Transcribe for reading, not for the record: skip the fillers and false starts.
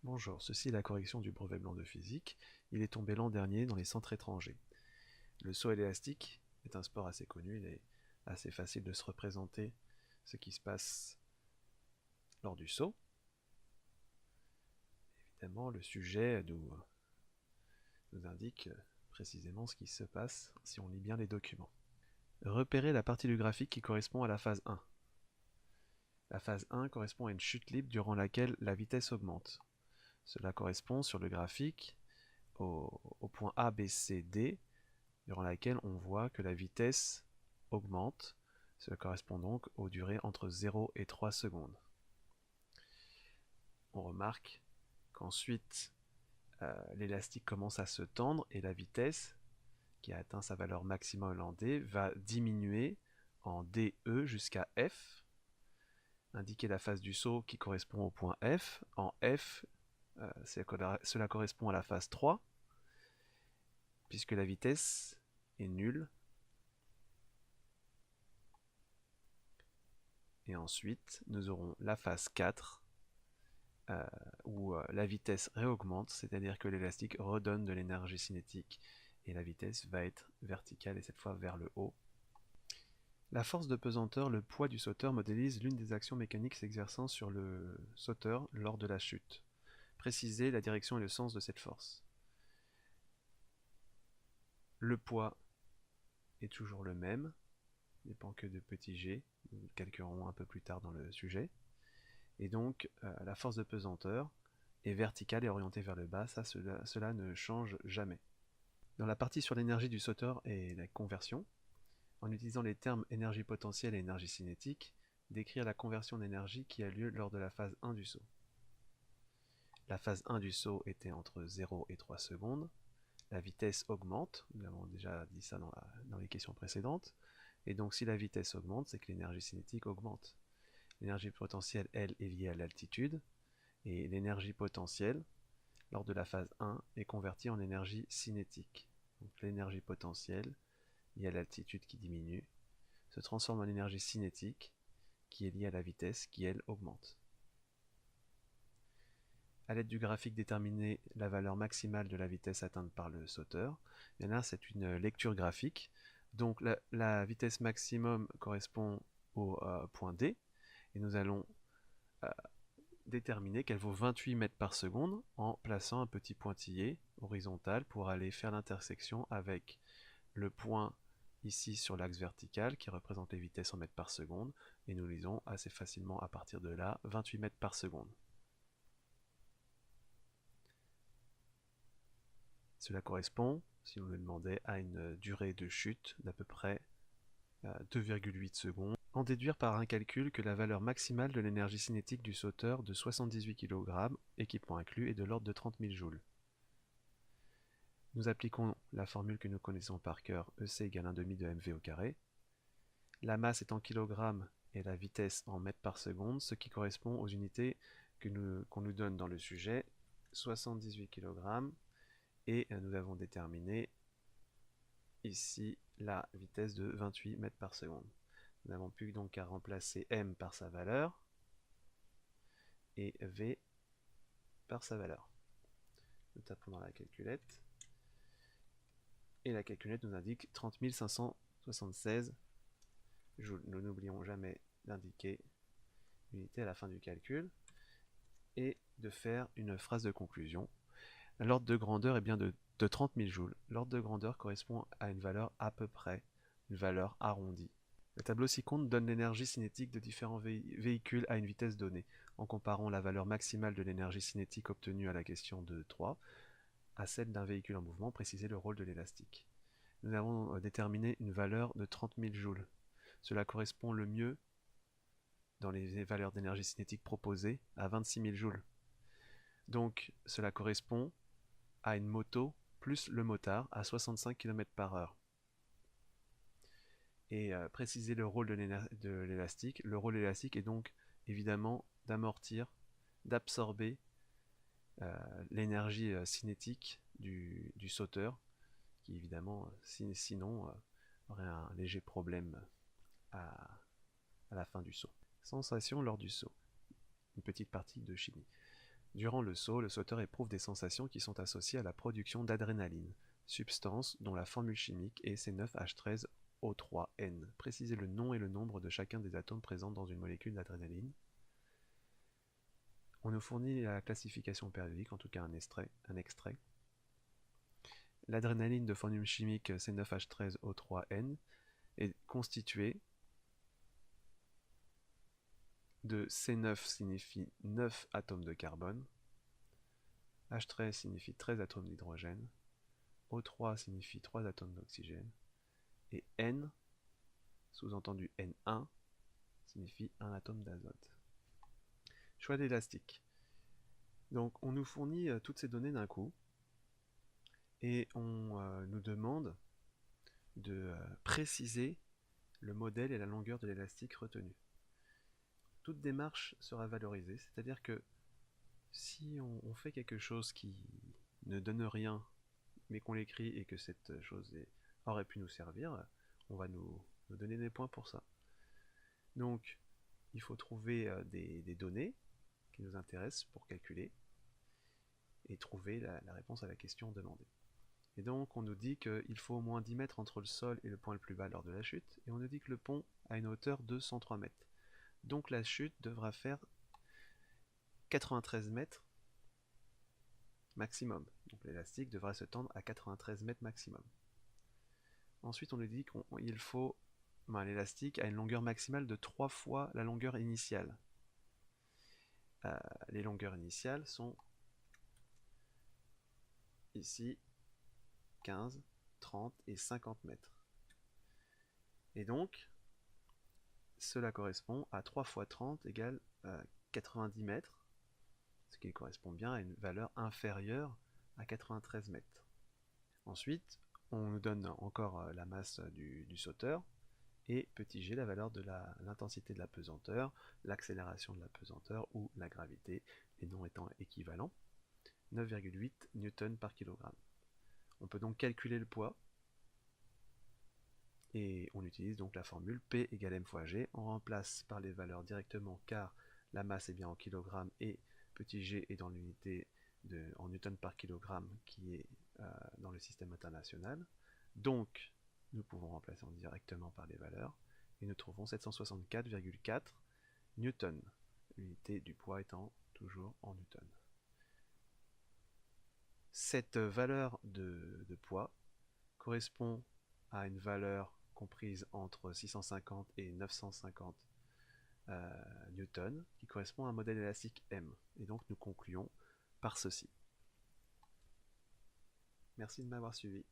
Bonjour, ceci est la correction du brevet blanc de physique. Il est tombé l'an dernier dans les centres étrangers. Le saut élastique est un sport assez connu, il est assez facile de se représenter ce qui se passe lors du saut. Évidemment, le sujet nous indique précisément ce qui se passe si on lit bien les documents. Repérez la partie du graphique qui correspond à la phase 1. La phase 1 correspond à une chute libre durant laquelle la vitesse augmente. Cela correspond sur le graphique au point A, B, C, D, durant laquelle on voit que la vitesse augmente. Cela correspond donc aux durées entre 0 et 3 secondes. On remarque qu'ensuite l'élastique commence à se tendre et la vitesse, qui a atteint sa valeur maximum en D, va diminuer en DE jusqu'à F. Indiquer la phase du saut qui correspond au point F. En F, cela correspond à la phase 3, puisque la vitesse est nulle. Et ensuite, nous aurons la phase 4, où la vitesse réaugmente, c'est-à-dire que l'élastique redonne de l'énergie cinétique et la vitesse va être verticale et cette fois vers le haut. La force de pesanteur, le poids du sauteur, modélise l'une des actions mécaniques s'exerçant sur le sauteur lors de la chute. Précisez la direction et le sens de cette force. Le poids est toujours le même, il dépend que de petit g, nous le calculerons un peu plus tard dans le sujet. Et donc la force de pesanteur est verticale et orientée vers le bas, cela ne change jamais. Dans la partie sur l'énergie du sauteur et la conversion, en utilisant les termes énergie potentielle et énergie cinétique, décrire la conversion d'énergie qui a lieu lors de la phase 1 du saut. La phase 1 du saut était entre 0 et 3 secondes. La vitesse augmente, nous avons déjà dit ça dans les questions précédentes. Et donc si la vitesse augmente, c'est que l'énergie cinétique augmente. L'énergie potentielle, elle, est liée à l'altitude. Et l'énergie potentielle, lors de la phase 1, est convertie en énergie cinétique. Donc l'énergie potentielle, liée à l'altitude qui diminue, se transforme en énergie cinétique, qui est liée à la vitesse, qui elle augmente. À l'aide du graphique, déterminer la valeur maximale de la vitesse atteinte par le sauteur. Et là, c'est une lecture graphique. Donc la vitesse maximum correspond au point D, et nous allons déterminer qu'elle vaut 28 mètres par seconde en plaçant un petit pointillé horizontal pour aller faire l'intersection avec le point ici sur l'axe vertical qui représente les vitesses en mètres par seconde, et nous lisons assez facilement à partir de là 28 mètres par seconde. Cela correspond, si on le demandait, à une durée de chute d'à peu près 2,8 secondes. En déduire par un calcul que la valeur maximale de l'énergie cinétique du sauteur de 78 kg, équipement inclus, est de l'ordre de 30 000 joules. Nous appliquons la formule que nous connaissons par cœur, EC égale 1,5 de mv au carré. La masse est en kilogrammes et la vitesse en mètres par seconde, ce qui correspond aux unités qu'on nous donne dans le sujet, 78 kg, et nous avons déterminé ici la vitesse de 28 mètres par seconde. Nous n'avons plus donc qu'à remplacer m par sa valeur et v par sa valeur. Nous tapons dans la calculette et la calculette nous indique 30 576 joules. Nous n'oublions jamais d'indiquer l'unité à la fin du calcul et de faire une phrase de conclusion. L'ordre de grandeur est bien de 30 000 joules. L'ordre de grandeur correspond à une valeur à peu près, une valeur arrondie. Le tableau ci-contre donne l'énergie cinétique de différents véhicules à une vitesse donnée, en comparant la valeur maximale de l'énergie cinétique obtenue à la question de 3 à celle d'un véhicule en mouvement, préciser le rôle de l'élastique. Nous avons déterminé une valeur de 30 000 joules. Cela correspond le mieux, dans les valeurs d'énergie cinétique proposées, à 26 000 joules. Donc cela correspond à une moto plus le motard à 65 km/h. Et préciser le rôle de l'élastique. Le rôle de l'élastique est donc évidemment d'amortir, d'absorber l'énergie cinétique du sauteur, qui évidemment, sinon, aurait un léger problème à la fin du saut. Sensation lors du saut. Une petite partie de chimie. Durant le saut, le sauteur éprouve des sensations qui sont associées à la production d'adrénaline, substance dont la formule chimique est C9H13O3N. Précisez le nom et le nombre de chacun des atomes présents dans une molécule d'adrénaline. On nous fournit la classification périodique, en tout cas un extrait. L'adrénaline de formule chimique C9H13O3N est constituée de C9 signifie 9 atomes de carbone, H13 signifie 13 atomes d'hydrogène, O3 signifie 3 atomes d'oxygène, et N, sous-entendu N1, signifie 1 atome d'azote. Choix d'élastique. Donc on nous fournit toutes ces données d'un coup, et on nous demande de préciser le modèle et la longueur de l'élastique retenu. Toute démarche sera valorisée, c'est-à-dire que si on fait quelque chose qui ne donne rien, mais qu'on l'écrit et que cette chose aurait pu nous servir, on va nous donner des points pour ça. Donc, il faut trouver des données qui nous intéressent pour calculer et trouver la réponse à la question demandée. Et donc, on nous dit qu'il faut au moins 10 mètres entre le sol et le point le plus bas lors de la chute, et on nous dit que le pont a une hauteur de 103 mètres. Donc, la chute devra faire 93 mètres maximum. Donc, l'élastique devra se tendre à 93 mètres maximum. Ensuite, on nous dit qu'il faut... l'élastique a une longueur maximale de 3 fois la longueur initiale. Les longueurs initiales sont ici 15, 30 et 50 mètres. Et donc, cela correspond à 3 fois 30 égale 90 mètres, ce qui correspond bien à une valeur inférieure à 93 mètres. Ensuite, on nous donne encore la masse du sauteur, et petit g, la valeur de l'intensité de la pesanteur, l'accélération de la pesanteur ou la gravité, les noms étant équivalents, 9,8 newtons par kilogramme. On peut donc calculer le poids, et on utilise donc la formule P égale m fois g. On remplace par les valeurs directement car la masse est bien en kilogrammes et petit g est dans l'unité en newton par kilogramme qui est dans le système international. Donc nous pouvons remplacer directement par les valeurs et nous trouvons 764,4 newtons, l'unité du poids étant toujours en newton. Cette valeur de poids correspond à une valeur comprise entre 650 et 950 newtons, qui correspond à un modèle élastique M. Et donc nous concluons par ceci. Merci de m'avoir suivi.